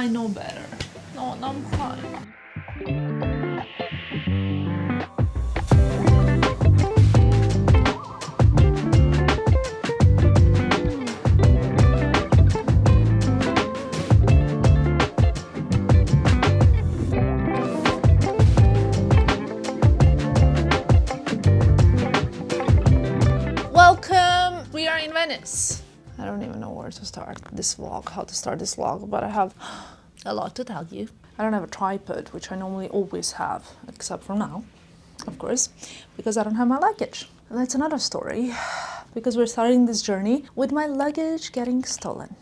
I know better. No, now I'm crying. Welcome! We are in Venice. I don't even know where to start this vlog, how to start this vlog, but I have a lot to tell you. I don't have a tripod, which I normally always have, except for now, of course, because I don't have my luggage. And that's another story, because we're starting this journey with my luggage getting stolen.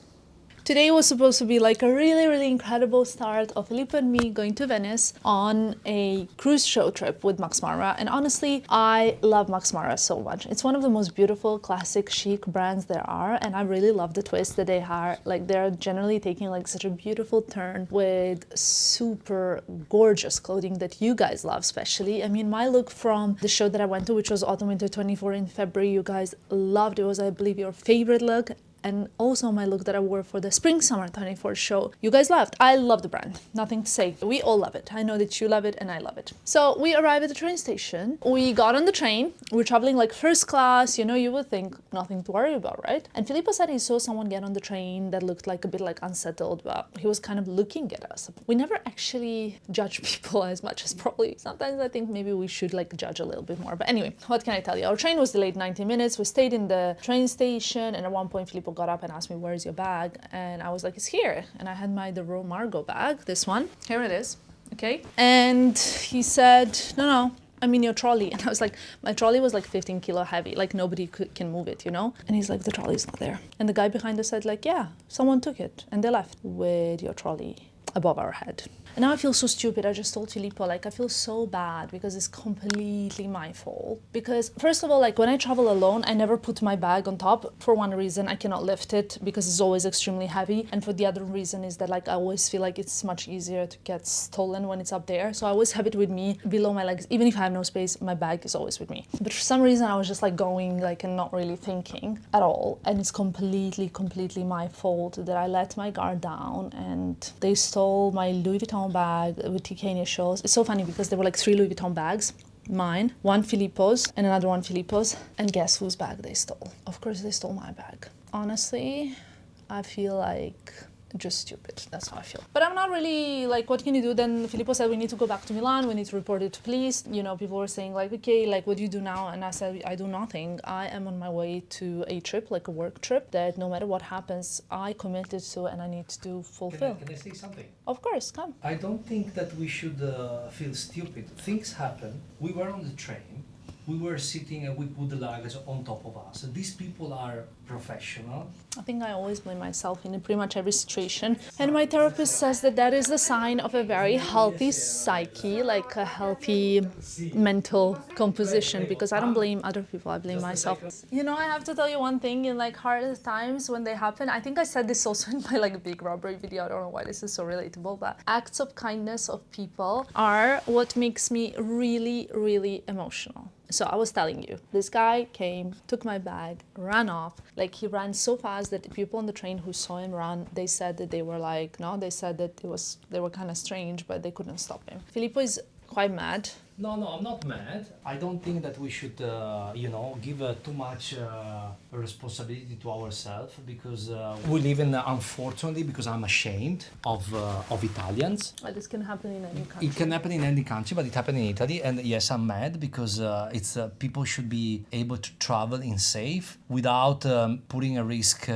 Today was supposed to be like a really incredible start of Filippo and me going to Venice on a cruise show trip with MaxMara. And honestly, I love MaxMara so much. It's one of the most beautiful, classic, chic brands there are. And I really love the twist that they are. Like, they're generally taking like such a beautiful turn with super gorgeous clothing that you guys love, especially. I mean, my look from the show that I went to, which was Autumn Winter 24 in February, you guys loved. It was, I believe, your favorite look. And also my look that I wore for the Spring Summer 24 show. You guys loved. I love the brand. Nothing to say. We all love it. I know that you love it and I love it. So we arrived at the train station. We got on the train. We're traveling like first class. You know, you would think nothing to worry about, right? And Filippo said he saw someone get on the train that looked like a bit like unsettled, but he was kind of looking at us. We never actually judge people as much as probably. Sometimes I think maybe we should like judge a little bit more. But anyway, what can I tell you? Our train was delayed 90 minutes. We stayed in the train station, and at one point Filippo got up and asked me, "Where's your bag?" And I was like, "It's here." And I had my the Rome Margot bag, this one. Here it is. Okay. And he said, no, I mean your trolley. And I was like, my trolley was like 15 kilo heavy, like nobody can move it, you know? And he's like, the trolley's not there. And the guy behind us said like, yeah, someone took it and they left with your trolley above our head. And now I feel so stupid. I just told Filippo, like, I feel so bad because it's completely my fault. Because first of all, like when I travel alone, I never put my bag on top. For one reason, I cannot lift it because it's always extremely heavy. And for the other reason is that like I always feel like it's much easier to get stolen when it's up there. So I always have it with me below my legs. Even if I have no space, my bag is always with me. But for some reason, I was just like going like and not really thinking at all. And it's completely my fault that I let my guard down and they stole my Louis Vuitton bag with TK initials. It's so funny because there were like 3 Louis Vuitton bags. Mine, one Filippo's, and another one Filippo's. And guess whose bag they stole? Of course they stole my bag. Honestly, I feel like just stupid. That's how I feel. But I'm not really like, what can you do? Then Filippo said we need to go back to Milan. We need to report it to police. You know, people were saying like, okay, like what do you do now? And I said, I do nothing. I am on my way to a trip, like a work trip that no matter what happens, I committed to and I need to fulfill. Can I say something? Of course, come. I don't think that we should feel stupid. Things happen. We were on the train. We were sitting and we put the luggage on top of us. These people are professional. I think I always blame myself in pretty much every situation. And my therapist says that that is the sign of a very healthy psyche, like a healthy mental composition, because I don't blame other people, I blame myself. You know, I have to tell you one thing, in like hard times when they happen, I think I said this also in my like big robbery video, I don't know why this is so relatable, but acts of kindness of people are what makes me really emotional. So I was telling you, this guy came, took my bag, ran off. Like he ran so fast that the people on the train who saw him run, they said that they were like, no, they said that they were kind of strange, but they couldn't stop him. Filippo is quite mad. No, I'm not mad. I don't think that we should, give too much responsibility to ourselves because we live in, unfortunately, because I'm ashamed of Italians. But this can happen in any country. It can happen in any country, but it happened in Italy. And yes, I'm mad because people should be able to travel in safe without putting at risk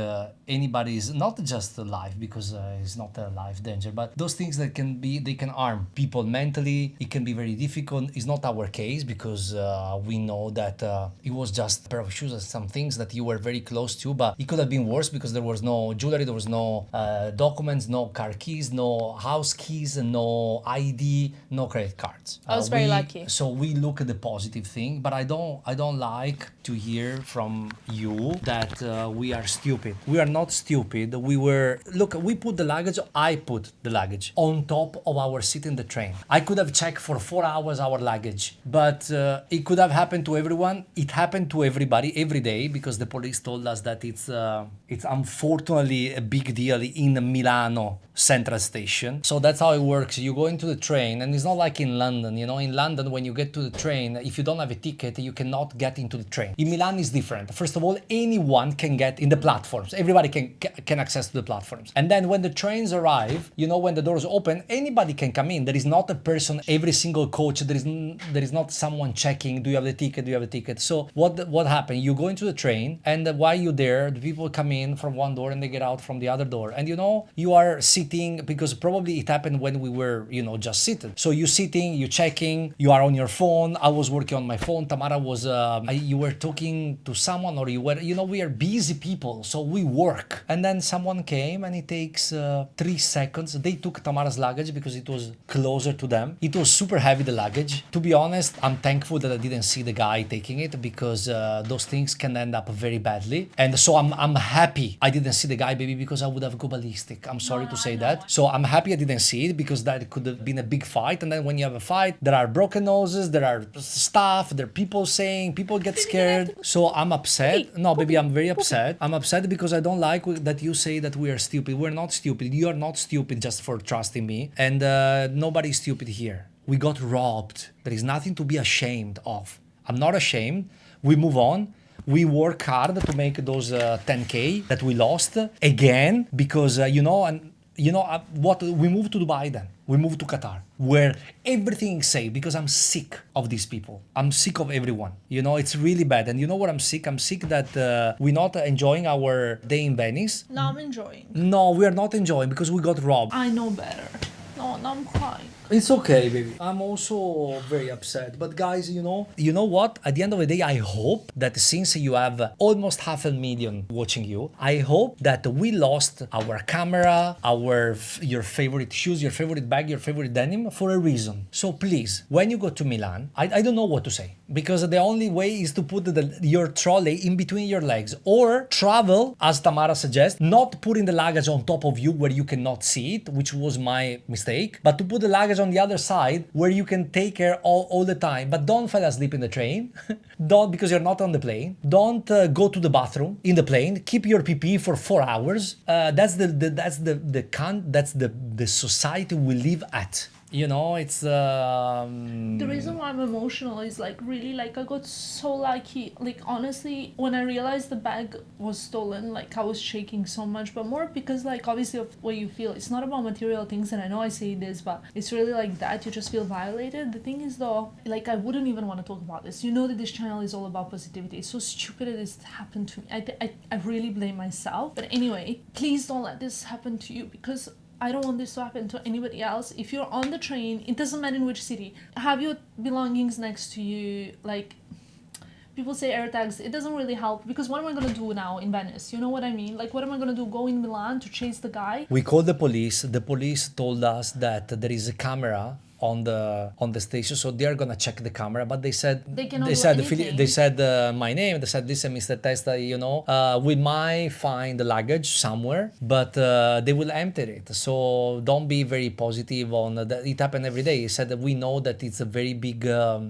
anybody's, not just life, because it's not a life danger, but those things that they can harm people mentally. It can be very difficult. It's not our case because we know that it was just a pair of shoes and some things that you were very close to, but it could have been worse because there was no jewelry, there was no documents, no car keys, no house keys, no ID, no credit cards. I was very lucky. So we look at the positive thing, but I don't like to hear from you that we are stupid. We are not stupid. We put the luggage, I put the luggage on top of our seat in the train. I could have checked for 4 hours our luggage, but it could have happened to everyone. It happened to everybody every day because the police told us that it's unfortunately a big deal in Milano Central Station. So that's how it works. You go into the train, and it's not like in London. You know, in London, when you get to the train, if you don't have a ticket, you cannot get into the train. In Milan, it's different. First of all, anyone can get in the platforms. Everybody can access to the platforms. And then when the trains arrive, you know, when the doors open, anybody can come in. There is not a person every single coach. There is not someone checking. Do you have the ticket? Do you have the ticket? So what happened? You go into the train, and while you're there, the people come in from one door and they get out from the other door. And you know, you are sitting because probably it happened when we were, you know, just sitting. So you're sitting, you're checking, you are on your phone. I was working on my phone. Tamara was, you were talking to someone, or you were, you know, we are busy people, so we work. And then someone came, and it takes 3 seconds. They took Tamara's luggage because it was closer to them. It was super heavy, the luggage. To be honest, I'm thankful that I didn't see the guy taking it, because those things can end up very badly. And so I'm happy I didn't see the guy, baby, because I would have go ballistic. I'm sorry to say that. So I'm happy I didn't see it, because that could have been a big fight. And then when you have a fight, there are broken noses, there are stuff, there are people get scared. So I'm upset. No, baby, I'm very upset. I'm upset because I don't like that you say that we are stupid. We're not stupid. You are not stupid just for trusting me. And nobody's stupid here. We got robbed. There is nothing to be ashamed of. I'm not ashamed. We move on. We work hard to make those 10K that we lost again, because what we moved to Dubai. Then we moved to Qatar, where everything is safe, because I'm sick of these people. I'm sick of everyone. You know, it's really bad. And you know what I'm sick? I'm sick that we're not enjoying our day in Venice. No, I'm enjoying. No, we are not enjoying because we got robbed. I know better. No, now I'm crying. It's okay, baby. I'm also very upset. But guys, you know what? At the end of the day, I hope that since you have almost 500,000 watching you, I hope that we lost our camera, your favorite shoes, your favorite bag, your favorite denim for a reason. So please, when you go to Milan, I don't know what to say, because the only way is to put your trolley in between your legs, or travel, as Tamara suggests, not putting the luggage on top of you where you cannot see it, which was my mistake, but to put the luggage on the other side where you can take care all the time. But don't fall asleep in the train. Don't, because you're not on the plane. Don't go to the bathroom in the plane. Keep your PP for 4 hours. That's the society we live at. You know, it's The reason why I'm emotional is really I got so lucky. Honestly, when I realized the bag was stolen, I was shaking so much, but more because obviously of what you feel. It's not about material things, and I know I say this, but it's really that you just feel violated. The thing is though, I wouldn't even want to talk about this. You know that this channel is all about positivity. It's so stupid that this happened to me. I really blame myself. But anyway, please don't let this happen to you, because I don't want this to happen to anybody else. If you're on the train, it doesn't matter in which city, have your belongings next to you. People say AirTags, it doesn't really help, because what am I gonna do now in Venice? You know what I mean? What am I gonna do? Go in Milan to chase the guy? We called the police. The police told us that there is a camera on the station, so they are gonna check the camera, but they said my name. They said, listen, Mr. Testa, we might find the luggage somewhere, but they will empty it, so don't be very positive on that. It happened every day. He said that we know that it's a very big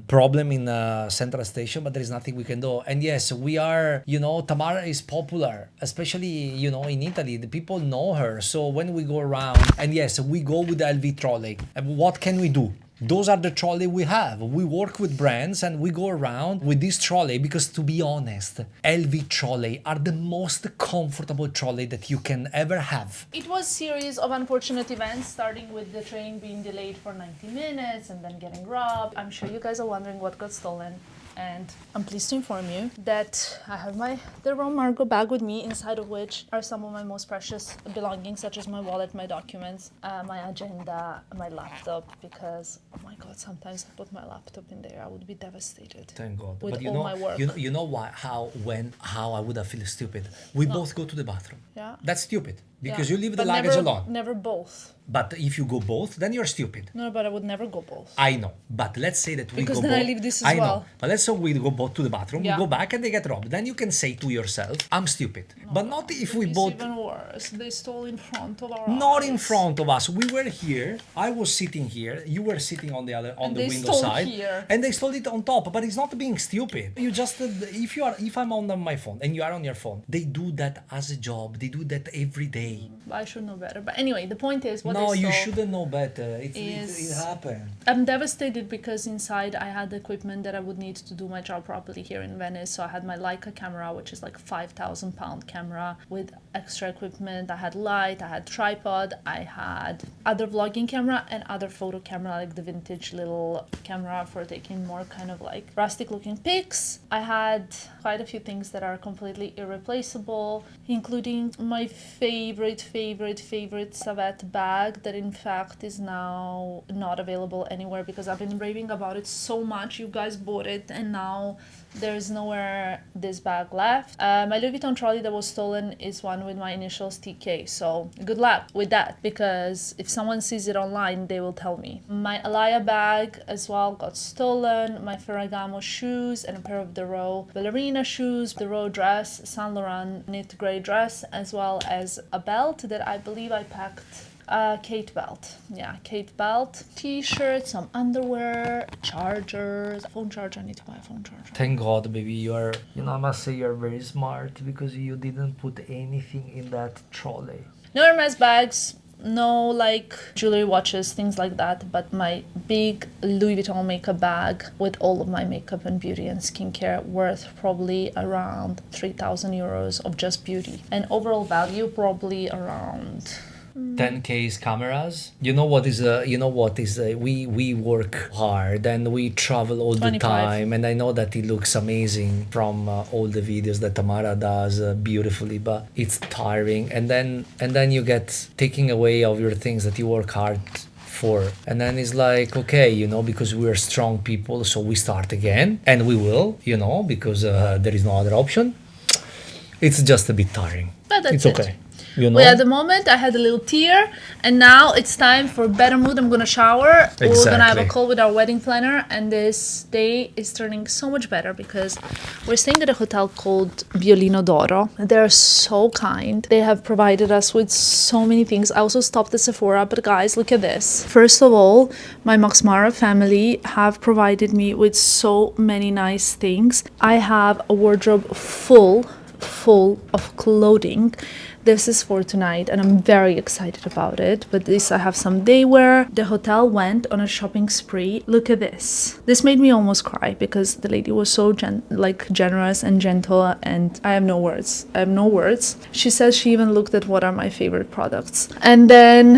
problem in Central Station, but there is nothing we can do. And yes, we are, Tamara is popular, especially in Italy. The people know her, so when we go around, and yes, we go with the LV trolley, and what can we do? Those are the trolley we have. We work with brands and we go around with this trolley because, to be honest, LV trolley are the most comfortable trolley that you can ever have. It was a series of unfortunate events, starting with the train being delayed for 90 minutes and then getting robbed. I'm sure you guys are wondering what got stolen. And I'm pleased to inform you that I have the Rome Margot bag with me, inside of which are some of my most precious belongings, such as my wallet, my documents, my agenda, my laptop, because, oh my God, sometimes I put my laptop in there, I would be devastated. Thank God. With but all my work. You know why? How I would have feel stupid. We both go to the bathroom. Yeah. That's stupid. Because Yeah. you leave the But luggage alone. Never both. But if you go both, then you're stupid. No, but I would never go both. I know, but let's say that we Because go then both. I leave this as I know, well. but let's say we go both to the bathroom, Yeah. we go back and they get robbed. Then you can say to yourself, I'm stupid. But not if we It's both... even worse. They stole in front of our Not in eyes. front of us. We were here. I was sitting here. You were sitting on the other, on And the they window stole side, here. and they stole it on top. But it's not being stupid. You just, if I'm on my phone and you are on your phone, they do that as a job. They do that every day. I should know better. But anyway, the point is, what No, they you stole shouldn't know better. It is- happened. I'm devastated because inside I had the equipment that I would need to do my job properly here in Venice. So I had my Leica camera, which is like £5,000 camera with extra equipment. I had light, I had tripod, I had other vlogging camera and other photo camera, like the vintage little camera for taking more kind of like rustic looking pics. I had quite a few things that are completely irreplaceable, including my favorite Savette bag that in fact is now not available anywhere because I've been raving about it so much. You guys bought it and now there's nowhere this bag left. My Louis Vuitton trolley that was stolen is one with my initials TK, so good luck with that because if someone sees it online they will tell me. My Alaya bag as well got stolen, my Ferragamo shoes and a pair of the Row ballerina shoes, the Row dress, Saint Laurent knit grey dress, as well as a belt that I believe I packed. Kate belt. Yeah, Kate belt. T-shirt, some underwear, chargers, phone charger. I need to buy a phone charger. Thank God, baby, I must say you're very smart because you didn't put anything in that trolley. No Hermes bags, no like jewelry, watches, things like that, but my big Louis Vuitton makeup bag with all of my makeup and beauty and skincare worth probably around 3,000 euros of just beauty. And overall value probably around 10K's cameras. We work hard and we travel all the 25. time, and I know that it looks amazing from all the videos that Tamara does beautifully, but it's tiring, and then you get taking away of your things that you work hard for, and then it's like, okay, because we're strong people, so we start again, and we will, because there is no other option. It's just a bit tiring. But that's it's it. okay. Well, at the moment I had a little tear and now it's time for better mood. I'm gonna shower. Exactly. We're gonna have a call with our wedding planner and this day is turning so much better because we're staying at a hotel called Violino d'Oro. They're so kind. They have provided us with so many things. I also stopped at Sephora, but guys, look at this. First of all, my MaxMara family have provided me with so many nice things. I have a wardrobe full of clothing. This is for tonight and I'm very excited about it. But this, I have some day wear. The hotel went on a shopping spree. Look at this. This made me almost cry because the lady was so generous and gentle, and I have no words. She says she even looked at what are my favorite products. And then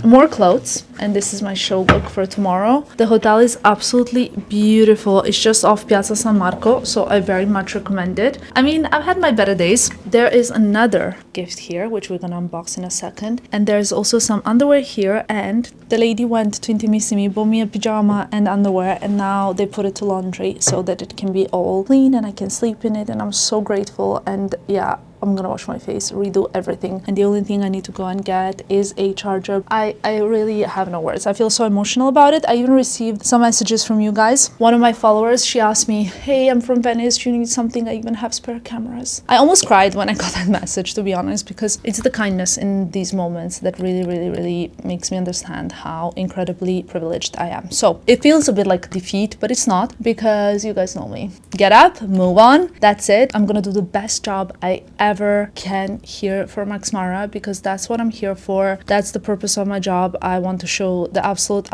more clothes, and this is my show look for tomorrow. The hotel is absolutely beautiful. It's just off Piazza San Marco, so I very much recommend it. I mean, I've had my better days. There is another gift here which we're gonna unbox in a second, and there's also some underwear here, and the lady went to Intimissimi, bought me a pyjama and underwear, and now they put it to laundry so that it can be all clean and I can sleep in it, and I'm so grateful. And yeah, I'm gonna wash my face, redo everything, and the only thing I need to go and get is a charger. I really have no words. I feel so emotional about it. I even received some messages from you guys. One of my followers, she asked me, hey, I'm from Venice, do you need something? I even have spare cameras. I almost cried when I got that message, to be honest, because it's the kindness in these moments that really makes me understand how incredibly privileged I am. So it feels a bit like defeat, but it's not, because you guys know me. Get up, move on, that's it. I'm gonna do the best job I ever can here for MaxMara, because that's what I'm here for. That's the purpose of my job. I want to show the absolute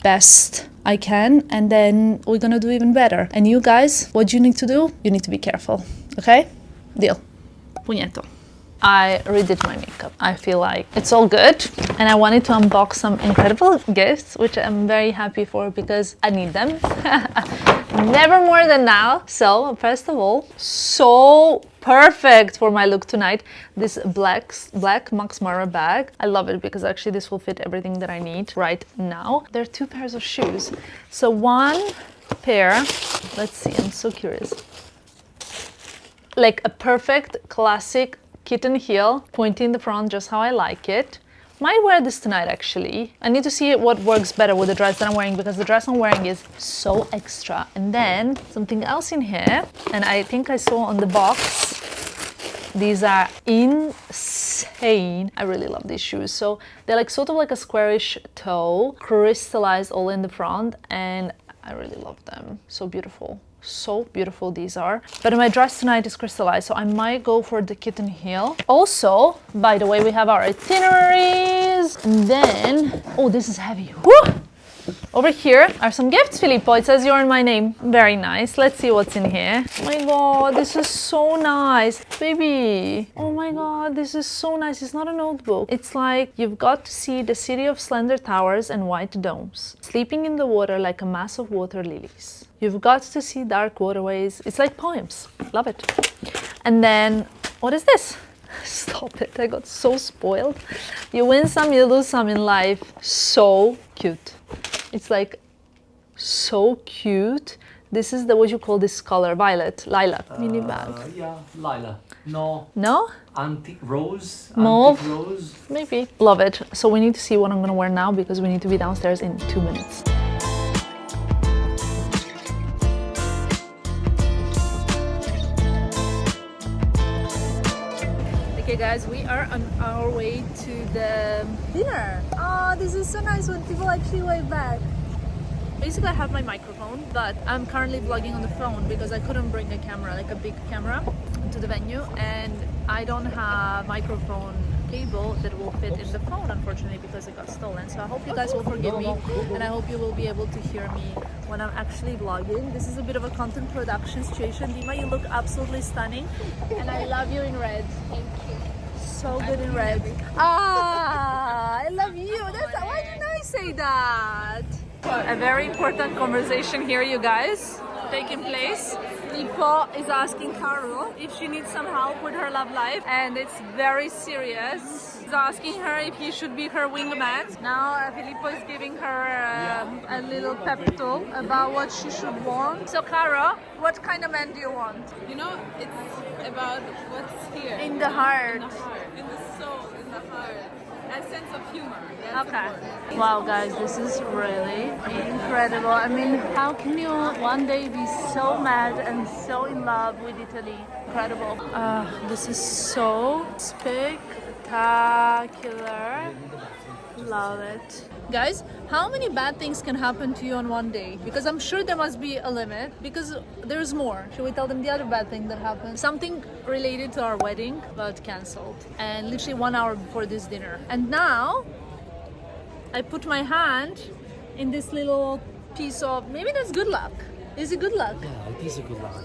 best I can, and then we're gonna do even better. And you guys, what you need to do? You need to be careful, okay? Deal. Pugnetto. I redid my makeup. I feel like it's all good, and I wanted to unbox some incredible gifts, which I'm very happy for because I need them. Never more than now. So first of all, so perfect for my look tonight, this black MaxMara bag. I love it because actually this will fit everything that I need right now. There are two pairs of shoes. So one pair, let's see, I'm so curious. Like a perfect classic kitten heel, pointy in the front, just how I like it. Might wear this tonight actually. I need to see what works better with the dress that I'm wearing because the dress I'm wearing is so extra. And then something else in here, and I think I saw on the box, these are insane. I really love these shoes. So they're like sort of like a squarish toe, crystallized all in the front, and I really love them. So beautiful. So beautiful these are. But my dress tonight is crystallized, so I might go for the kitten heel. Also, by the way, we have our itineraries. And then, oh, this is heavy. Woo! Over here are some gifts, Filippo. It says you're in my name. Very nice. Let's see what's in here. Oh my god, this is so nice. Baby. Oh my god, this is so nice. It's not a notebook. It's like you've got to see the city of slender towers and white domes, sleeping in the water like a mass of water lilies. You've got to see dark waterways. It's like poems. Love it. And then, what is this? Stop it. I got so spoiled. You win some, you lose some in life. So cute. It's like so cute. This is the, what you call this color? Violet, lilac, mini bag. Yeah, lilac. No. No? Antique rose. Mauve? Antique rose. Maybe. Love it. So we need to see what I'm gonna wear now because we need to be downstairs in 2 minutes. Okay guys, we are on our way to the dinner. Oh, this is so nice when people actually wave back. Basically I have my microphone, but I'm currently vlogging on the phone because I couldn't bring a camera, like a big camera, to the venue, and I don't have microphone cable that will fit in the phone, unfortunately, because it got stolen. So I hope you guys will forgive me, and I hope you will be able to hear me when I'm actually vlogging. This is a bit of a content production situation. Dima, you look absolutely stunning, and I love you in red. Thank you. So good in red. Ah, I love you. Why didn't I say that? A very important conversation here, you guys, taking place. Filippo is asking Caro if she needs some help with her love life, and it's very serious. He's asking her if he should be her wingman. Now Filippo is giving her a little pep talk about what she should want. So Caro, what kind of man do you want? You know, it's about what's here. In the heart. In the heart. In the soul, in the heart. A sense of humor. That's Okay. important. Wow, guys, this is really incredible. I mean, how can you one day be so mad and so in love with Italy? Incredible. This is so spectacular. Love it. Guys, how many bad things can happen to you on one day? Because I'm sure there must be a limit, because there's more. Should we tell them the other bad thing that happened? Something related to our wedding got cancelled, and literally 1 hour before this dinner. And now I put my hand in this little piece of, maybe that's good luck. Is it good luck? Yeah, it is a good luck.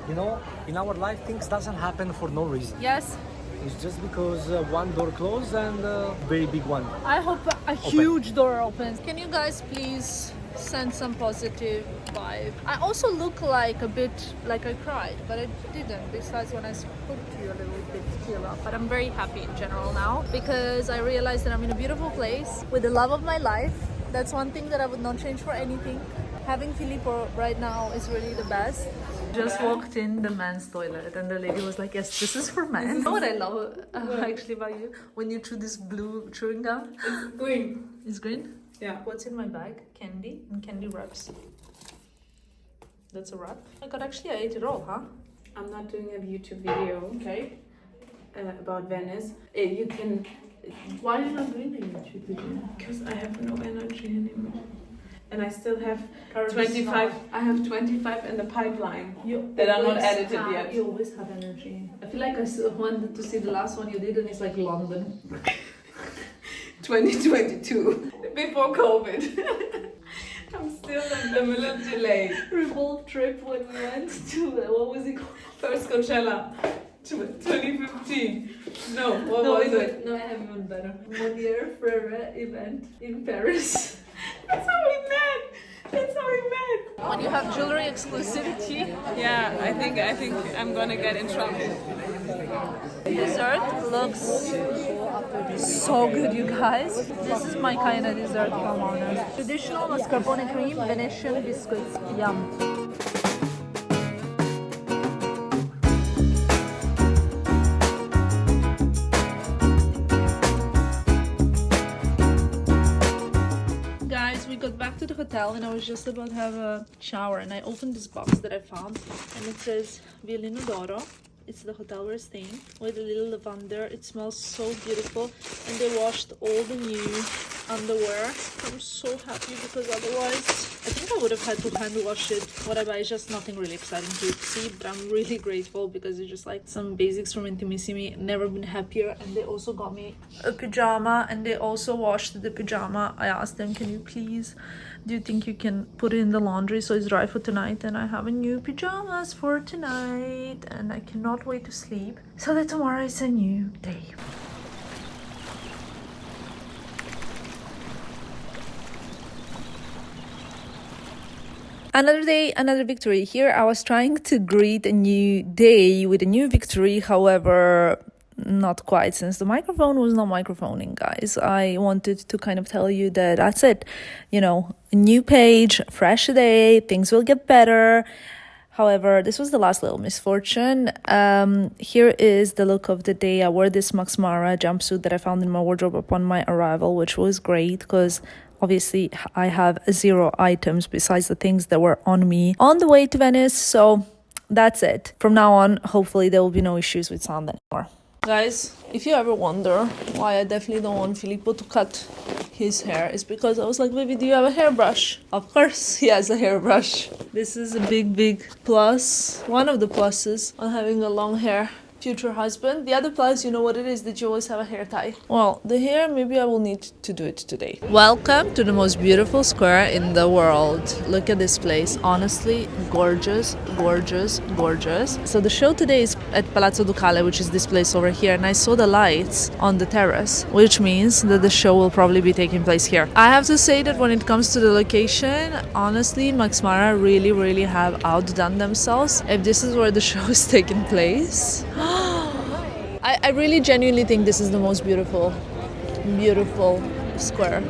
You know, in our life things doesn't happen for no reason. Yes. It's just because one door closed and a very big one. I hope a huge door opens. Can you guys please send some positive vibe? I also look like a bit like I cried, but I didn't. Besides when I spoke to you a little bit tear up. But I'm very happy in general now because I realized that I'm in a beautiful place with the love of my life. That's one thing that I would not change for anything. Having Filippo right now is really the best. Just walked in the men's toilet and the lady was like, yes, this is for men. You know what I love actually about you? When you chew this blue chewing gum. It's green. It's green? Yeah. What's in my bag? Candy and candy wraps. That's a wrap. Oh my god, actually I ate it all, huh? I'm not doing a YouTube video, Okay. about Venice. You can, Why are you not doing the YouTube video? because I have no energy anymore. And I still have Carol, 25. I have 25 in the pipeline that are not edited yet. You always have energy. I feel like I wanted to see the last one you did and it's like London. 2022, before COVID. I'm still a little delayed. Revolve trip when we went to, what was it called? First Coachella, 2015. No, what was it? No, I have even better. Monier Frere event in Paris. That's how we met. That's how we met. When you have jewelry exclusivity. Yeah, I think I'm gonna get in trouble. Dessert looks so good, you guys. This is my kind of dessert, if I'm honest. Traditional mascarpone cream, Venetian biscuits. Yum. got back to the hotel and I was just about to have a shower and I opened this box that I found and it says Violino d'Oro. It's the hotel we're staying with a little lavender. It smells so beautiful and they washed all the new underwear. I'm so happy because otherwise I think I would have had to hand wash it. What I buy is just nothing really exciting to see, but I'm really grateful because it's just like some basics from Intimissimi. Never been happier. And they also got me a pajama and they also washed the pajama. I asked them, can you please, do you think you can put it in the laundry so it's dry for tonight? And I have a new pajamas for tonight and I cannot wait to sleep so that tomorrow is a new day. Another day, another victory. Here I was trying to greet a new day with a new victory. However, not quite, since the microphone was not microphoning, guys. I wanted to kind of tell you that that's it. You know, a new page, fresh day, things will get better. However, this was the last little misfortune. Here is the look of the day. I wore this MaxMara jumpsuit that I found in my wardrobe upon my arrival, which was great because obviously I have 0 items besides the things that were on me on the way to Venice. So that's it. From now on, hopefully there will be no issues with sound anymore. Guys, if you ever wonder why I definitely don't want Filippo to cut his hair, it's because I was like, baby, do you have a hairbrush? Of course he has a hairbrush. This is a big plus, one of the pluses on having a long hair future husband. The other plus, you know what it is, that you always have a hair tie. Well, the hair, maybe I will need to do it today. Welcome to the most beautiful square in the world. Look at this place. Honestly, gorgeous, gorgeous, gorgeous. So the show today is at Palazzo Ducale, which is this place over here, and I saw the lights on the terrace, which means that the show will probably be taking place here. I have to say that when it comes to the location, honestly, MaxMara really have outdone themselves. If this is where the show is taking place, I really genuinely think this is the most beautiful square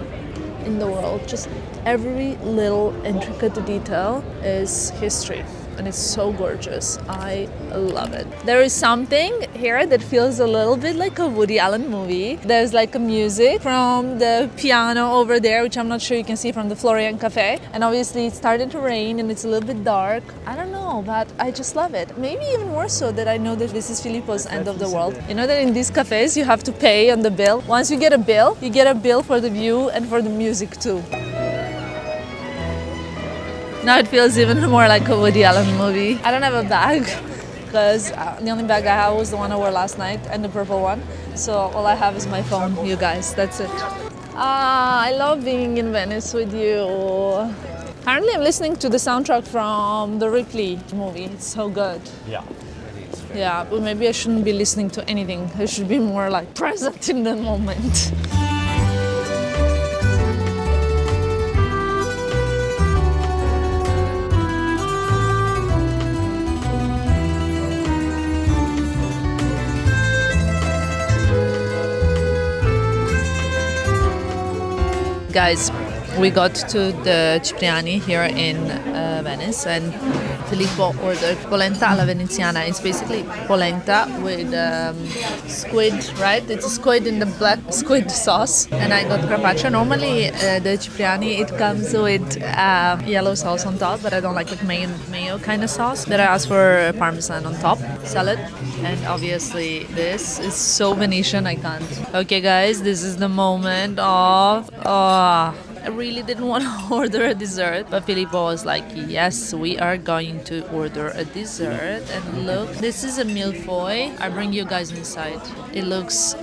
in the world. Just every little intricate detail is history. And it's so gorgeous. I love it. There is something here that feels a little bit like a Woody Allen movie. There's like a music from the piano over there, which I'm not sure you can see from the Florian Cafe. And obviously it started to rain and it's a little bit dark. I don't know, but I just love it. Maybe even more so that I know that this is Filippo's end of the world. You know that in these cafes you have to pay on the bill. Once you get a bill, you get a bill for the view and for the music too. Now it feels even more like a Woody Allen movie. I don't have a bag because the only bag I have was the one I wore last night and the purple one. So all I have is my phone, you guys, that's it. I love being in Venice with you. Currently I'm listening to the soundtrack from the Ripley movie. It's so good. Yeah. Yeah, but maybe I shouldn't be listening to anything. I should be more like present in the moment. Guys, we got to the Cipriani here in Venice and Filippo ordered polenta alla veneziana. It's basically polenta with squid, right? It's squid in the black squid sauce. And I got carpaccio. Normally the Cipriani, it comes with yellow sauce on top, but I don't like mayo kind of sauce. Then I asked for parmesan on top, salad. And obviously this is so Venetian, I can't. Okay guys, this is the moment of... I really didn't want to order a dessert, but Filippo was like, yes, we are going to order a dessert. And look, this is a millefeuille. I bring you guys inside. It looks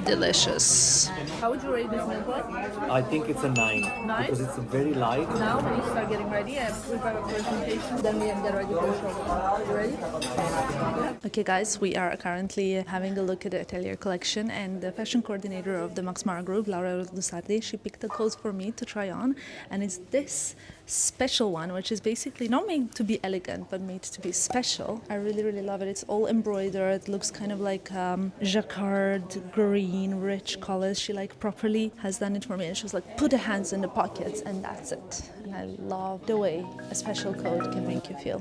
delicious. How would you rate this millefeuille? I think it's a 9. 9? Because it's very light. Now when you start getting ready, I prepare a presentation, then we get ready for the show. You ready? Okay guys, we are currently having a look at the Atelier collection and the fashion coordinator of the MaxMara group, Laura Rodusardi, she picked the clothes for me to try on, and it's this special one, which is basically not made to be elegant but made to be special. I really love it. It's all embroidered. It looks kind of like jacquard, green, rich colors. She like properly has done it for me, and she was like, put the hands in the pockets, and that's it. And I love the way a special coat can make you feel.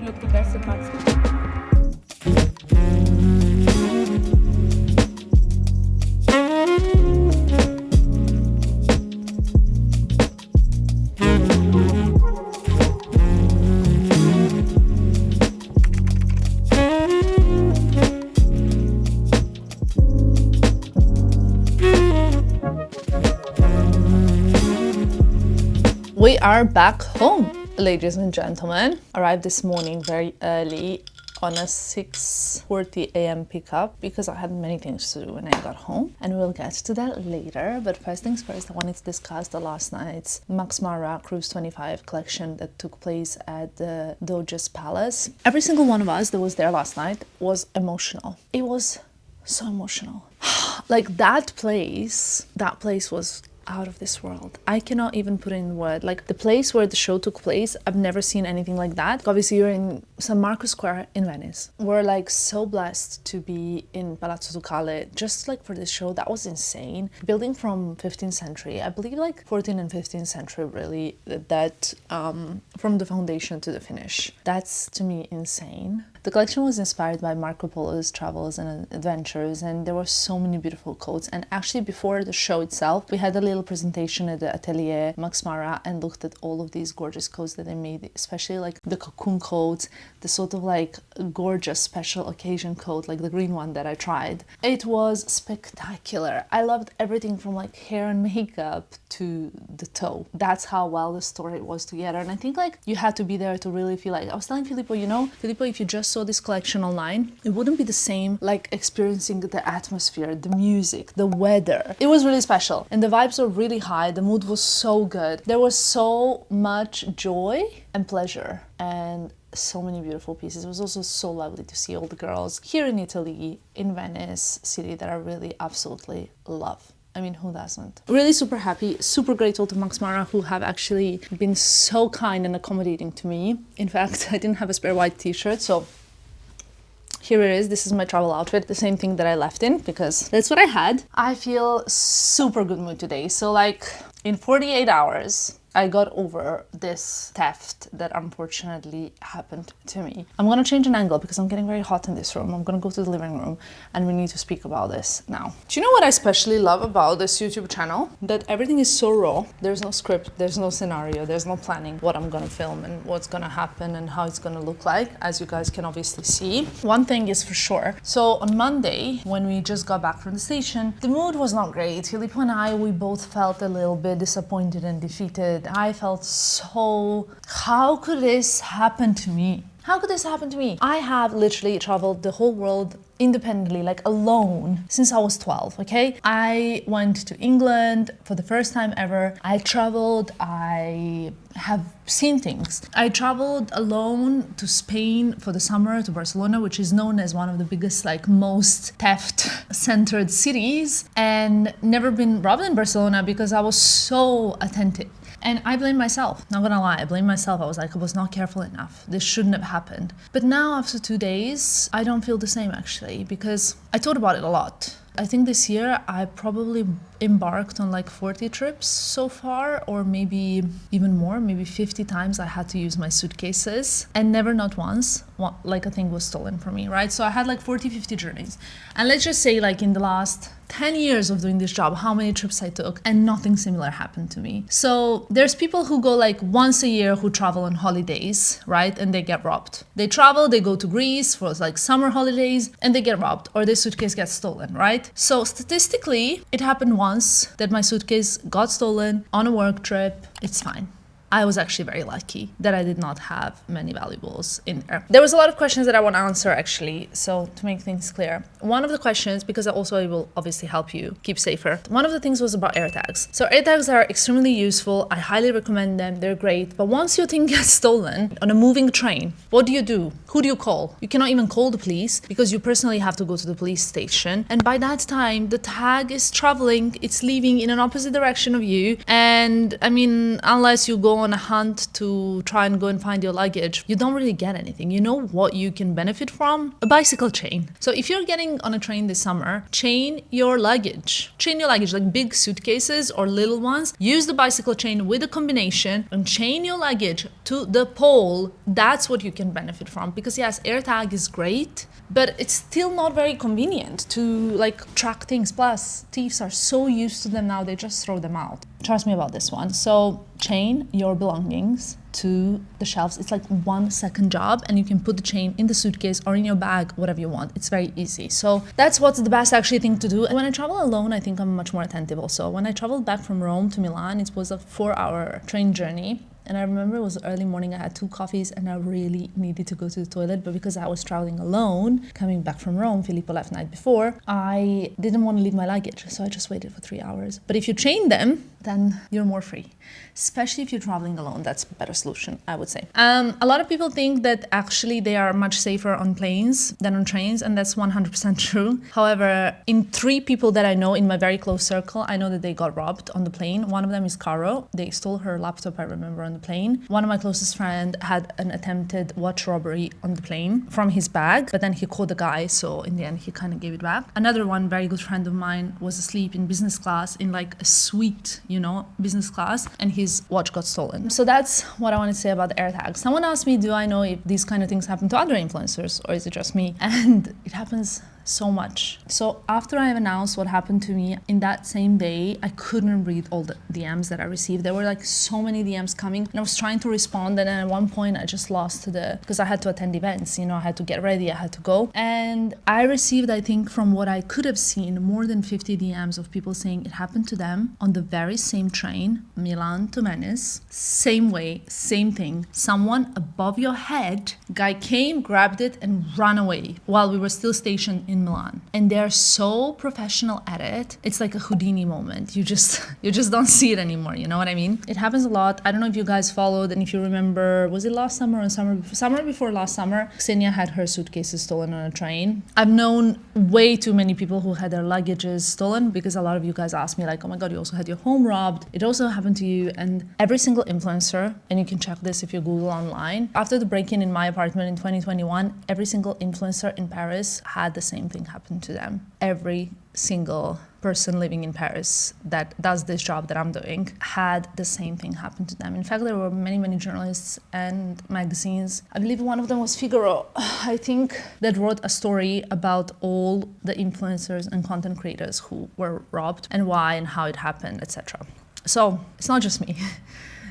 You look the best at Max. We are back home, ladies and gentlemen. Arrived this morning very early on a 6:40 a.m. pickup because I had many things to do when I got home, and we'll get to that later. But first things first, I wanted to discuss the last night's MaxMara Cruise 25 collection that took place at the Doge's Palace. Every single one of us that was there last night was emotional. It was so emotional. Like that place was out of this world. I cannot even put it in word. Like the place where the show took place, I've never seen anything like that. Obviously you're in San Marco Square in Venice. We're like so blessed to be in Palazzo Ducale just like for this show. That was insane. Building from 15th century, I believe like 14th and 15th century really, that from the foundation to the finish. That's to me insane. The collection was inspired by Marco Polo's travels and adventures, and there were so many beautiful coats. And actually before the show itself, we had a little presentation at the Atelier MaxMara and looked at all of these gorgeous coats that they made, especially like the cocoon coats, the sort of like gorgeous special occasion coat, like the green one that I tried. It was spectacular. I loved everything from like hair and makeup to the toe. That's how well the story was together. And I think like you had to be there to really feel like, I was telling Filippo, you know, Filippo, if you just saw this collection online, it wouldn't be the same like experiencing the atmosphere, the music, the weather. It was really special and the vibes were really high. The mood was so good. There was so much joy and pleasure and so many beautiful pieces. It was also so lovely to see all the girls here in Italy, in Venice city, that I really absolutely love. I mean, who doesn't? Really super happy, super grateful to MaxMara, who have actually been so kind and accommodating to me. In fact, I didn't have a spare white t-shirt, so here it is. This is my travel outfit, the same thing that I left in because that's what I had. I feel super good mood today. So like in 48 hours, I got over this theft that unfortunately happened to me. I'm gonna change an angle because I'm getting very hot in this room. I'm gonna go to the living room and we need to speak about this now. Do you know what I especially love about this YouTube channel? That everything is so raw. There's no script, there's no scenario, there's no planning what I'm gonna film and what's gonna happen and how it's gonna look like, as you guys can obviously see. One thing is for sure. So on Monday, when we just got back from the station, the mood was not great. Filippo and I, we both felt a little bit disappointed and defeated. I felt so, how could this happen to me? How could this happen to me? I have literally traveled the whole world independently, like alone, since I was 12, okay? I went to England for the first time ever. I traveled, I have seen things. I traveled alone to Spain for the summer, to Barcelona, which is known as one of the biggest, like most theft-centered cities, and never been robbed in Barcelona because I was so attentive. And I blame myself, not gonna lie, I blame myself. I was like, I was not careful enough. This shouldn't have happened. But now after 2 days, I don't feel the same actually, because I thought about it a lot. I think this year I probably embarked on like 40 trips so far, or maybe even more, maybe 50 times I had to use my suitcases, and never not once like a thing was stolen from me, right? So I had like 40-50 journeys, and let's just say like in the last 10 years of doing this job, how many trips I took, and nothing similar happened to me. So there's people who go like once a year who travel on holidays, right? And they get robbed. They travel, they go to Greece for like summer holidays and they get robbed, or their suitcase gets stolen, right? So statistically, it happened once that my suitcase got stolen on a work trip. It's fine. I was actually very lucky that I did not have many valuables in there. There was a lot of questions that I want to answer actually, so to make things clear. One of the questions, because also it will obviously help you keep safer, one of the things was about AirTags. So AirTags are extremely useful, I highly recommend them, they're great, but once your thing gets stolen on a moving train, what do? Who do you call? You cannot even call the police because you personally have to go to the police station, and by that time the tag is traveling, it's leaving in an opposite direction of you, and I mean, unless you go on a hunt to try and go and find your luggage, you don't really get anything. You know what you can benefit from? A bicycle chain. So if you're getting on a train this summer, chain your luggage. Chain your luggage, like big suitcases or little ones. Use the bicycle chain with a combination and chain your luggage to the pole. That's what you can benefit from. Because yes, AirTag is great, but it's still not very convenient to like track things. Plus, thieves are so used to them now, they just throw them out. Trust me about this one. So chain your belongings to the shelves. It's like 1 second job, and you can put the chain in the suitcase or in your bag, whatever you want. It's very easy. So that's what's the best actually thing to do. And when I travel alone, I think I'm much more attentive also. When I traveled back from Rome to Milan, it was a 4-hour train journey. And I remember it was early morning, I had 2 coffees and I really needed to go to the toilet. But because I was traveling alone, coming back from Rome, Filippo left night before, I didn't want to leave my luggage. So I just waited for 3 hours. But if you chain them, then you're more free. Especially if you're traveling alone, that's a better solution, I would say. A lot of people think that actually they are much safer on planes than on trains, and that's 100% true. However, in 3 people that I know in my very close circle, I know that they got robbed on the plane. One of them is Caro. They stole her laptop, I remember, on the plane. One of my closest friends had an attempted watch robbery on the plane from his bag, but then he caught the guy, so in the end he kind of gave it back. Another one, very good friend of mine, was asleep in business class in like a suite, business class, and his watch got stolen. So that's what I want to say about the AirTag. Someone asked me, do I know if these kind of things happen to other influencers, or is it just me? And it happens so much. So after I have announced what happened to me, in that same day, I couldn't read all the DMs that I received. There were like so many DMs coming, and I was trying to respond, and then at one point I just lost because I had to attend events, I had to get ready, I had to go. And I received, I think, from what I could have seen, more than 50 DMs of people saying it happened to them on the very same train, Milan to Venice, same way, same thing. Someone above your head, guy came, grabbed it, and ran away while we were still stationed in Milan. And they're so professional at it. It's like a Houdini moment. You just don't see it anymore. You know what I mean? It happens a lot. I don't know if you guys followed, and if you remember, was it last summer or summer before last summer? Xenia had her suitcases stolen on a train. I've known way too many people who had their luggages stolen, because a lot of you guys asked me like, oh my God, you also had your home robbed. It also happened to you. And every single influencer, and you can check this if you Google online, after the break-in in my apartment in 2021, every single influencer in Paris had the same thing happen to them. Every single person living in Paris that does this job that I'm doing had the same thing happen to them. In fact, there were many journalists and magazines. I believe one of them was Figaro, I think, that wrote a story about all the influencers and content creators who were robbed and why and how it happened, etc. So it's not just me.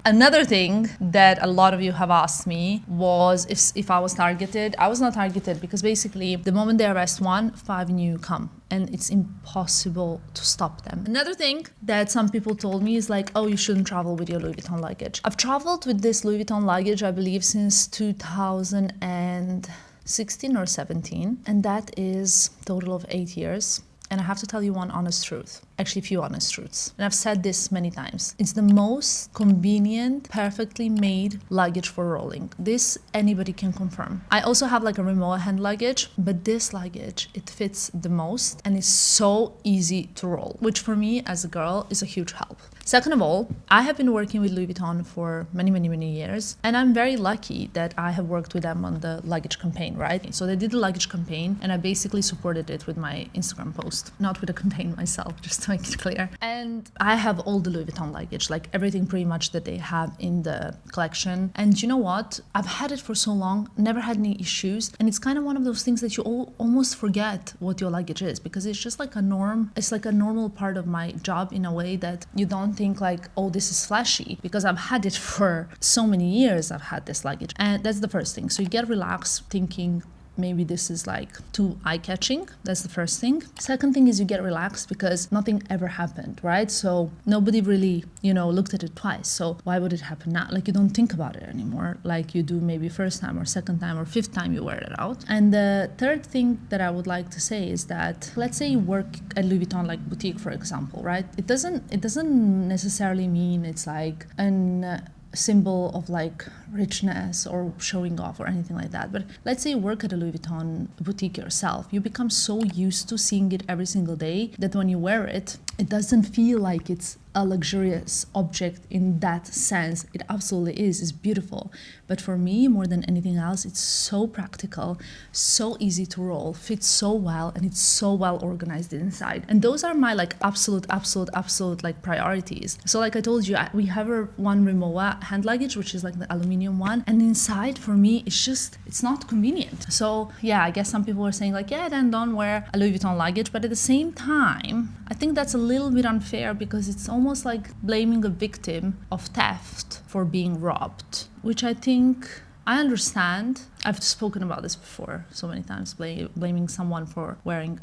Another thing that a lot of you have asked me was if I was targeted. I was not targeted, because basically the moment they arrest one, 5 new come, and it's impossible to stop them. Another thing that some people told me is like, oh, you shouldn't travel with your Louis Vuitton luggage. I've traveled with this Louis Vuitton luggage, I believe, since 2016 or 17, and that is a total of 8 years. And I have to tell you one honest truth. Actually, a few honest truths. And I've said this many times. It's the most convenient, perfectly made luggage for rolling. This anybody can confirm. I also have like a remote hand luggage, but this luggage, it fits the most and is so easy to roll, which for me as a girl is a huge help. Second of all, I have been working with Louis Vuitton for many years, and I'm very lucky that I have worked with them on the luggage campaign, right? So they did the luggage campaign, and I basically supported it with my Instagram post, not with the campaign myself, just to make it clear. And I have all the Louis Vuitton luggage, like everything pretty much that they have in the collection. And you know what? I've had it for so long, never had any issues, and it's kind of one of those things that you almost forget what your luggage is, because it's just like a norm. It's like a normal part of my job in a way that you don't think like, oh, this is flashy, because I've had it for so many years. I've had this luggage, and that's the first thing. So you get relaxed thinking, maybe this is like too eye-catching. That's the first thing. Second thing is you get relaxed because nothing ever happened, right? So nobody really, looked at it twice. So why would it happen now? Like, you don't think about it anymore like you do maybe first time or second time or fifth time you wear it out. And the third thing that I would like to say is that, let's say you work at Louis Vuitton, like boutique, for example, right? It doesn't necessarily mean it's like an symbol of like richness or showing off or anything like that. But let's say you work at a Louis Vuitton boutique yourself. You become so used to seeing it every single day that when you wear it, it doesn't feel like it's a luxurious object in that sense. It absolutely is. It's beautiful. But for me, more than anything else, it's so practical, so easy to roll, fits so well, and it's so well organized inside. And those are my like absolute like priorities. So like I told you, we have a one Rimowa hand luggage, which is like the aluminum one. And inside for me, it's not convenient. So yeah, I guess some people are saying like, yeah, then don't wear a Louis Vuitton luggage. But at the same time, I think that's a little bit unfair because it's almost like blaming a victim of theft for being robbed, which I think I understand. I've spoken about this before so many times, blaming someone for wearing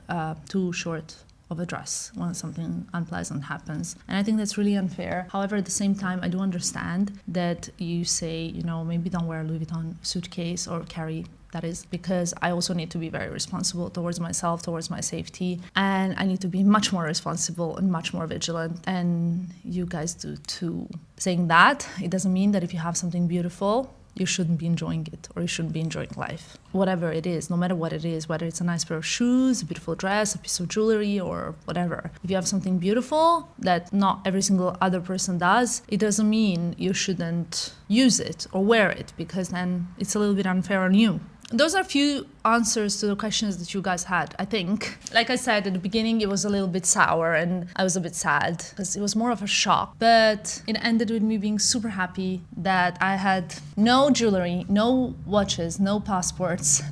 too short of a dress when something unpleasant happens. And I think that's really unfair. However, at the same time, I do understand that you say, you know, maybe don't wear a Louis Vuitton suitcase or carry, that is, because I also need to be very responsible towards myself, towards my safety, and I need to be much more responsible and much more vigilant, and you guys do too. Saying that, it doesn't mean that if you have something beautiful, you shouldn't be enjoying it or you shouldn't be enjoying life. Whatever it is, no matter what it is, whether it's a nice pair of shoes, a beautiful dress, a piece of jewelry, or whatever. If you have something beautiful that not every single other person does, it doesn't mean you shouldn't use it or wear it, because then it's a little bit unfair on you. Those are a few answers to the questions that you guys had, I think. Like I said at the beginning, it was a little bit sour and I was a bit sad because it was more of a shock. But it ended with me being super happy that I had no jewelry, no watches, no passports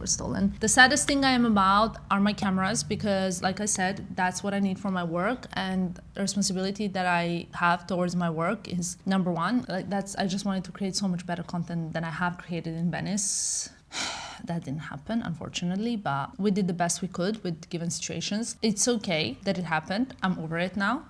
stolen. The saddest thing I am about are my cameras, because like I said, that's what I need for my work, and the responsibility that I have towards my work is number one. Like I just wanted to create so much better content than I have created in Venice. That didn't happen, unfortunately, but we did the best we could with given situations. It's okay that it happened. I'm over it now.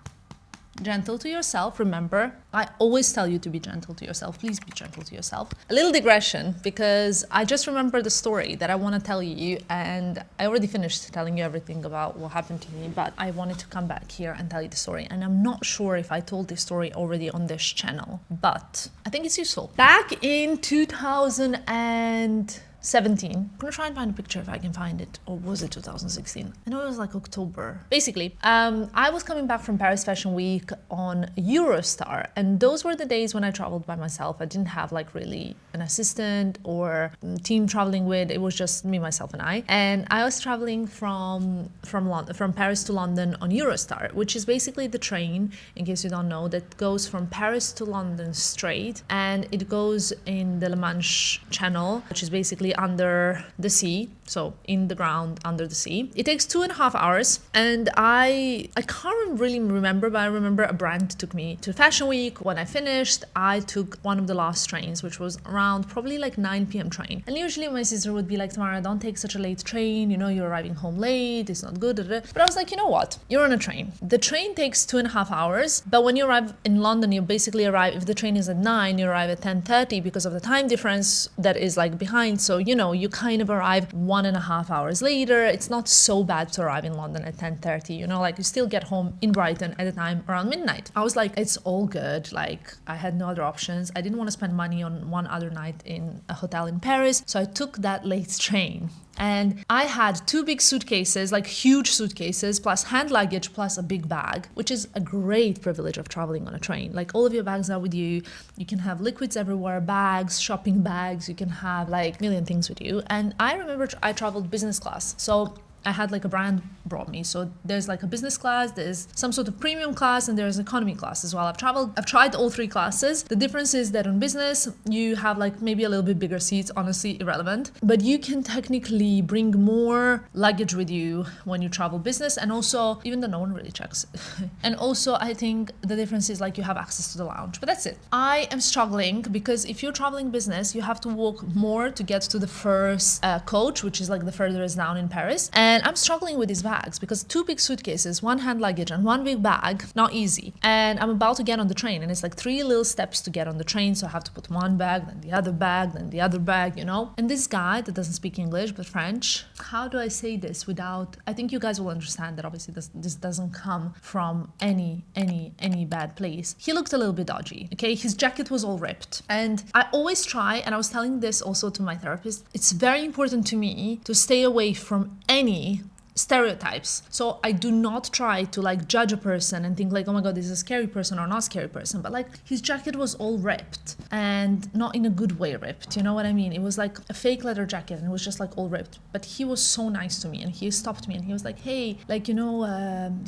Gentle to yourself, remember. I always tell you to be gentle to yourself. Please be gentle to yourself. A little digression, because I just remembered the story that I want to tell you, and I already finished telling you everything about what happened to me, but I wanted to come back here and tell you the story. And I'm not sure if I told this story already on this channel, but I think it's useful. Back in 2017. I'm gonna try and find a picture if I can find it. Or was it 2016? I know it was like October. Basically, I was coming back from Paris Fashion Week on Eurostar, and those were the days when I traveled by myself. I didn't have like really an assistant or team traveling with. It was just me, myself, and I. And I was traveling from Paris to London on Eurostar, which is basically the train, in case you don't know, that goes from Paris to London straight, and it goes in the La Manche Channel, which is basically under the sea, so in the ground under the sea. It takes 2.5 hours, and I can't really remember, but I remember a brand took me to Fashion Week. When I finished, I took one of the last trains, which was around probably like 9 p.m. train. And usually my sister would be like, Tamara, don't take such a late train, you know, you're arriving home late, it's not good. But I was like, you know what? You're on a train. The train takes 2.5 hours, but when you arrive in London, you basically arrive, if the train is at 9, you arrive at 10:30 because of the time difference that is like behind. So, you know, you kind of arrive 1.5 hours later. It's not so bad to arrive in London at 10:30, you know, like you still get home in Brighton at a time around midnight. I was like, it's all good. Like I had no other options. I didn't want to spend money on one other night in a hotel in Paris. So I took that late train. And I had 2 big suitcases, like huge suitcases, plus hand luggage, plus a big bag, which is a great privilege of traveling on a train. Like all of your bags are with you. You can have liquids everywhere, bags, shopping bags. You can have like a million things with you. And I remember I traveled business class. So I had like a brand brought me. So there's like a business class, there's some sort of premium class, and there's economy class as well. I've tried all 3 classes. The difference is that on business, you have like maybe a little bit bigger seats, honestly irrelevant, but you can technically bring more luggage with you when you travel business, and also, even though no one really checks. And also I think the difference is like you have access to the lounge, but that's it. I am struggling because if you're traveling business, you have to walk more to get to the first coach, which is like the furthest down in Paris. And I'm struggling with these bags because 2 big suitcases, 1 hand luggage and 1 big bag, not easy. And I'm about to get on the train and it's like 3 little steps to get on the train. So I have to put 1 bag, then the other bag, then the other bag, you know? And this guy that doesn't speak English, but French, how do I say this without, I think you guys will understand that obviously this doesn't come from any bad place. He looked a little bit dodgy, okay? His jacket was all ripped. And I always try, and I was telling this also to my therapist, it's very important to me to stay away from any stereotypes. So I do not try to like judge a person and think like, oh my god, this is a scary person or not scary person, but like his jacket was all ripped and not in a good way ripped, you know what I mean? It was like a fake leather jacket and it was just like all ripped, but he was so nice to me and he stopped me and he was like, hey, like, you know,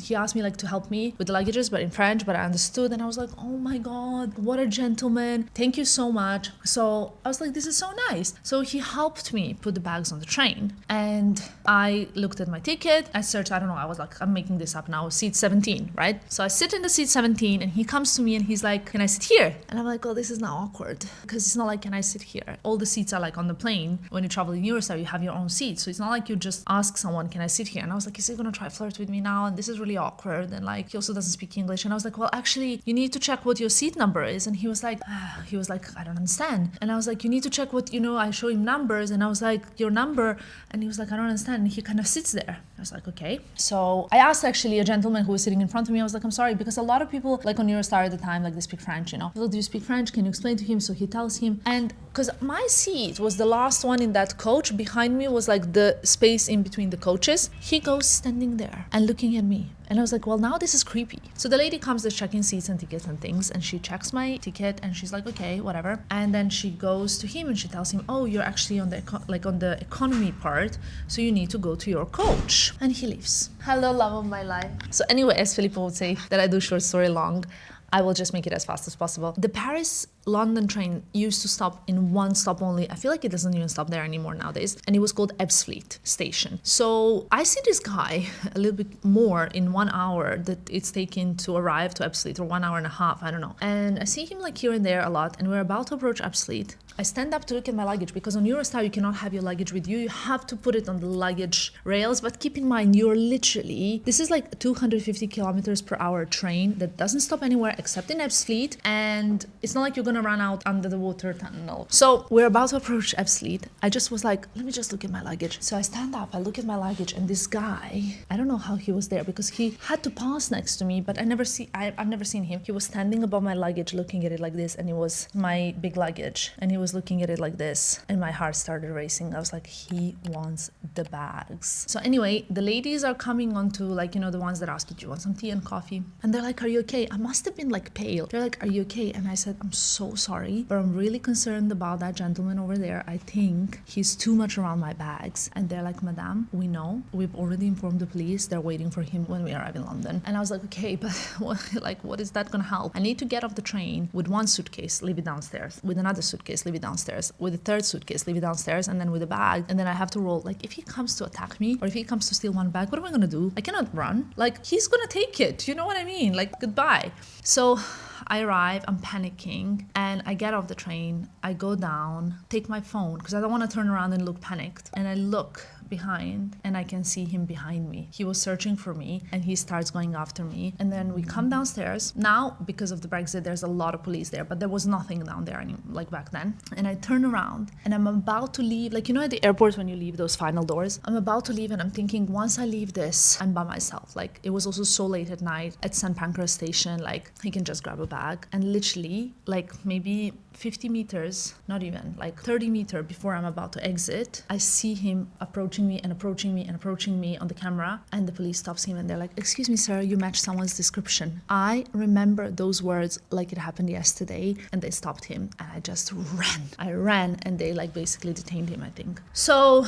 he asked me like to help me with the luggages, but in French, but I understood. And I was like, oh my god, what a gentleman, thank you so much. So I was like, this is so nice. So he helped me put the bags on the train and I looked at my ticket. I searched, I don't know, I was like, I'm making this up now, seat 17, right? So I sit in the seat 17 and he comes to me and he's like, can I sit here? And I'm like, oh, this is now awkward because it's not like, can I sit here? All the seats are like on the plane. When you travel in Eurostar, you have your own seat. So it's not like you just ask someone, can I sit here? And I was like, is he gonna try flirt with me now? And this is really awkward. And like, he also doesn't speak English. And I was like, well, actually, you need to check what your seat number is. And he was like, I don't understand. And I was like, you need to check what, you know, I show him numbers. And I was like, your number. And he was like, I don't understand. And he kind of sits there. I was like, okay. So I asked actually a gentleman who was sitting in front of me, I was like, I'm sorry, because a lot of people like on Eurostar at the time, like they speak French, you know. Well, do you speak French? Can you explain to him? So he tells him. And because my seat was the last one in that coach, behind me was like the space in between the coaches. He goes standing there and looking at me. And I was like, well, now this is creepy. So the lady comes to check in seats and tickets and things, and she checks my ticket and she's like, okay, whatever. And then she goes to him and she tells him, oh, you're actually on the on the economy part, so you need to go to your coach. And he leaves. Hello, love of my life. So anyway, as Filippo would say, that I do short story long, I will just make it as fast as possible. The Paris-London train used to stop in one stop only. I feel like it doesn't even stop there anymore nowadays. And it was called Ebbsfleet Station. So I see this guy a little bit more in 1 hour that it's taken to arrive to Ebbsfleet, or 1 hour and a half, I don't know. And I see him like here and there a lot. And we're about to approach Ebbsfleet. I stand up to look at my luggage because on Eurostar you cannot have your luggage with you. You have to put it on the luggage rails. But keep in mind, you're literally, this is like a 250 kilometers per hour train that doesn't stop anywhere except in Ebbsfleet. And it's not like you're gonna run out under the water tunnel. So we're about to approach Ebbsfleet. I just was like, let me just look at my luggage. So I stand up, I look at my luggage, and this guy, I don't know how he was there because he had to pass next to me, but I've never seen him. He was standing above my luggage looking at it like this, and it was my big luggage. And he was looking at it like this, and my heart started racing. I was like, he wants the bags. So anyway, the ladies are coming onto, like, you know, the ones that ask you, do you want some tea and coffee? And they're like, are you okay? I must have been like pale. They're like, are you okay? And I said, I'm so sorry, but I'm really concerned about that gentleman over there. I think he's too much around my bags. And they're like, Madame, we know, we've already informed the police. They're waiting for him when we arrive in London. And I was like, okay, but what is that gonna help? I need to get off the train with one suitcase, leave it downstairs, with another suitcase, leave it downstairs, with a third suitcase, leave it downstairs, and then with a bag, and then I have to roll. Like, if he comes to attack me, or if he comes to steal one bag, what am I gonna do? I cannot run. Like, he's gonna take it, you know what I mean? Like, goodbye. So I arrive, I'm panicking, and I get off the train, I go down, take my phone, because I don't want to turn around and look panicked, and I look behind and I can see him behind me. He was searching for me and he starts going after me. And then we come downstairs. Now, because of the Brexit, there's a lot of police there, but there was nothing down there like back then. And I turn around and I'm about to leave. Like, you know, at the airport when you leave those final doors, I'm about to leave and I'm thinking, once I leave this, I'm by myself. Like, it was also so late at night at St. Pancras station, like he can just grab a bag. And literally, like maybe 50 meters, not even, like 30 meters before I'm about to exit, I see him approaching me and approaching me and approaching me on the camera, and the police stops him and they're like, excuse me, sir, you match someone's description. I remember those words like it happened yesterday, and they stopped him and I just ran. I ran and they like basically detained him, I think. So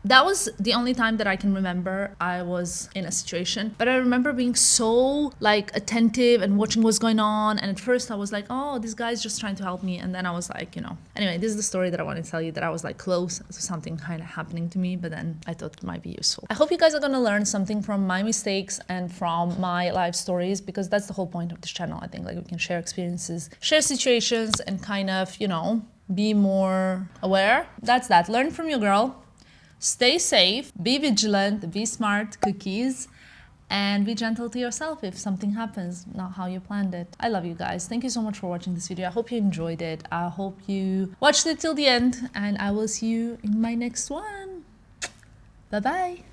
that was the only time that I can remember I was in a situation, but I remember being so like attentive and watching what's going on, and at first I was like, oh, this guy's just trying to help me, and then I was like, you know, anyway, this is the story that I want to tell you, that I was like close to something kind of happening to me, but then I thought it might be useful. I hope you guys are gonna learn something from my mistakes and from my life stories, because that's the whole point of this channel. I think like we can share experiences, share situations, and kind of, you know, be more aware. That's that. Learn from your girl. Stay safe, be vigilant, be smart, cookies, and be gentle to yourself if something happens not how you planned it. I love you guys. Thank you so much for watching this video. I hope you enjoyed it. I hope you watched it till the end, and I will see you in my next one. Bye bye.